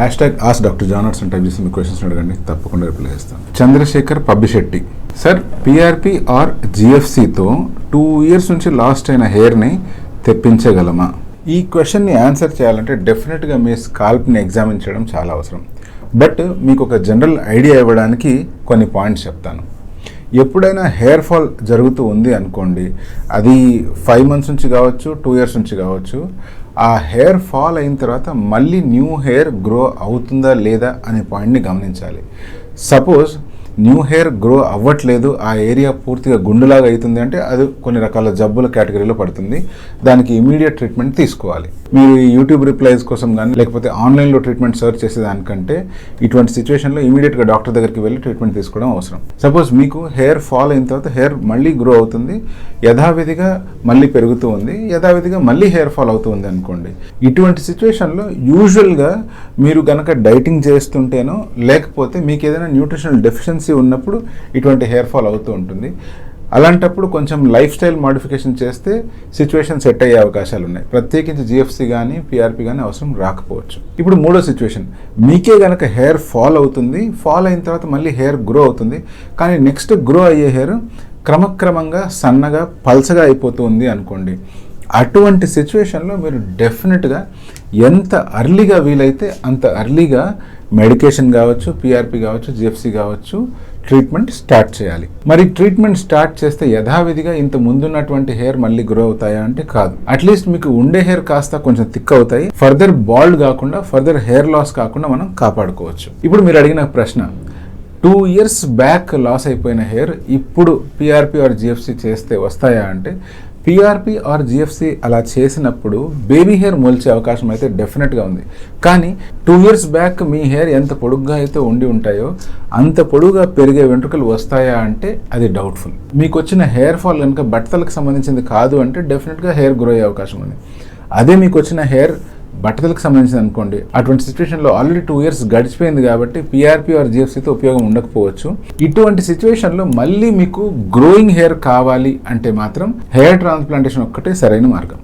#ask Dr. John type చేసి మీ questions అడగండి, తప్పకుండా రిప్లై చేస్తాను. Chandrashekar Pabbisetty, sir PRP or జిఎఫ్సితో 2 years నుంచి లాస్ట్ అయిన హెయిర్ని తెప్పించగలమా? ఈ క్వశ్చన్ని ఆన్సర్ చేయాలంటే డెఫినెట్గా మీ స్కాల్ప్ని ఎగ్జామిన్ చేయడం చాలా అవసరం. బట్ మీకు ఒక జనరల్ ఐడియా ఇవ్వడానికి కొన్ని పాయింట్స్ చెప్తాను. ఎప్పుడైనా హెయిర్ ఫాల్ జరుగుతూ ఉంది అనుకోండి, అది 5 months నుంచి కావచ్చు, 2 years నుంచి కావచ్చు, ఆ హెయిర్ ఫాల్ అయిన తర్వాత మళ్ళీ న్యూ హెయిర్ గ్రో అవుతుందా లేదా అనే పాయింట్ని గమనించాలి. సపోజ్ న్యూ హెయిర్ గ్రో అవ్వట్లేదు, ఆ ఏరియా పూర్తిగా గుండులాగా అవుతుంది అంటే అది కొన్ని రకాల జబ్బుల కేటగిరీలో పడుతుంది. దానికి ఇమీడియట్ ట్రీట్మెంట్ తీసుకోవాలి. మీరు ఈ యూట్యూబ్ రిప్లైస్ కోసం కానీ లేకపోతే ఆన్లైన్లో ట్రీట్మెంట్ సర్చ్ చేసేదానికంటే ఇటువంటి సిచ్యువేషన్లో ఇమీడియట్గా డాక్టర్ దగ్గరికి వెళ్ళి ట్రీట్మెంట్ తీసుకోవడం అవసరం. సపోజ్ మీకు హెయిర్ ఫాల్ అయిన తర్వాత హెయిర్ మళ్ళీ గ్రో అవుతుంది, యథావిధిగా మళ్ళీ పెరుగుతూ ఉంది, యథావిధిగా మళ్ళీ హెయిర్ ఫాల్ అవుతూ ఉంది అనుకోండి. ఇటువంటి సిచ్యువేషన్లో యూజువల్గా మీరు కనుక డైటింగ్ చేస్తుంటేనో లేకపోతే మీకు ఏదైనా న్యూట్రిషనల్ డెఫిషియన్సీ ఉన్నప్పుడు ఇటువంటి హెయిర్ ఫాల్ అవుతూ ఉంటుంది. అలాంటప్పుడు కొంచెం లైఫ్ స్టైల్ మాడిఫికేషన్ చేస్తే సిచ్యువేషన్ సెట్ అయ్యే అవకాశాలు ఉన్నాయి. ప్రత్యేకించి జిఎఫ్సి కానీ పిఆర్పి కానీ అవసరం రాకపోవచ్చు. ఇప్పుడు మూడో సిచ్యువేషన్, మీకే కనుక హెయిర్ ఫాల్ అవుతుంది, ఫాల్ అయిన తర్వాత మళ్ళీ హెయిర్ గ్రో అవుతుంది, కానీ నెక్స్ట్ గ్రో అయ్యే హెయిర్ క్రమక్రమంగా సన్నగా పల్చగా అయిపోతుంది అనుకోండి. అటువంటి సిచ్యువేషన్లో మీరు డెఫినెట్గా ఎంత అర్లీగా వీలైతే అంత అర్లీగా మెడికేషన్ కావచ్చు, పిఆర్పి కావచ్చు, జిఎఫ్సి కావచ్చు, ట్రీట్మెంట్ స్టార్ట్ చేయాలి. మరి ట్రీట్మెంట్ స్టార్ట్ చేస్తే యథావిధిగా ఇంత ముందున్నటువంటి హెయిర్ మళ్ళీ గ్రో అవుతాయా అంటే కాదు. అట్లీస్ట్ మీకు ఉండే హెయిర్ కాస్త కొంచెం థిక్ అవుతాయి, ఫర్దర్ బాల్డ్ కాకుండా, ఫర్దర్ హెయిర్ లాస్ కాకుండా మనం కాపాడుకోవచ్చు. ఇప్పుడు మీరు అడిగిన ప్రశ్న, 2 years బ్యాక్ లాస్ అయిపోయిన హెయిర్ ఇప్పుడు పిఆర్పి ఆర్ జిఎఫ్సి చేస్తే వస్తాయా అంటే, పిఆర్పి ఆర్ జిఎఫ్సి అలా చేసినప్పుడు బేబీ హెయిర్ మొలిచే అవకాశం అయితే డెఫినెట్గా ఉంది. కానీ 2 years బ్యాక్ మీ హెయిర్ ఎంత పొడుగ్గా అయితే ఉండి ఉంటాయో అంత పొడుగుగా పెరిగే వెంట్రుకలు వస్తాయా అంటే అది డౌట్ఫుల్. మీకు వచ్చిన హెయిర్ ఫాల్ కనుక బట్టతలకు సంబంధించింది కాదు అంటే డెఫినెట్గా హెయిర్ గ్రో అయ్యే అవకాశం ఉంది. అదే మీకు వచ్చిన హెయిర్ బట్టతలకు సంబంధించింది అనుకోండి, అటువంటి సిచ్యువేషన్లో ఆల్రెడీ 2 years గడిచిపోయింది కాబట్టి పిఆర్పి ఆర్ జిఎఫ్సితో ఉపయోగం ఉండకపోవచ్చు. ఇటువంటి సిచ్యువేషన్లో మళ్ళీ మీకు గ్రోయింగ్ హెయిర్ కావాలి అంటే మాత్రం హెయిర్ ట్రాన్స్ప్లాంటేషన్ ఒక్కటే సరైన మార్గం.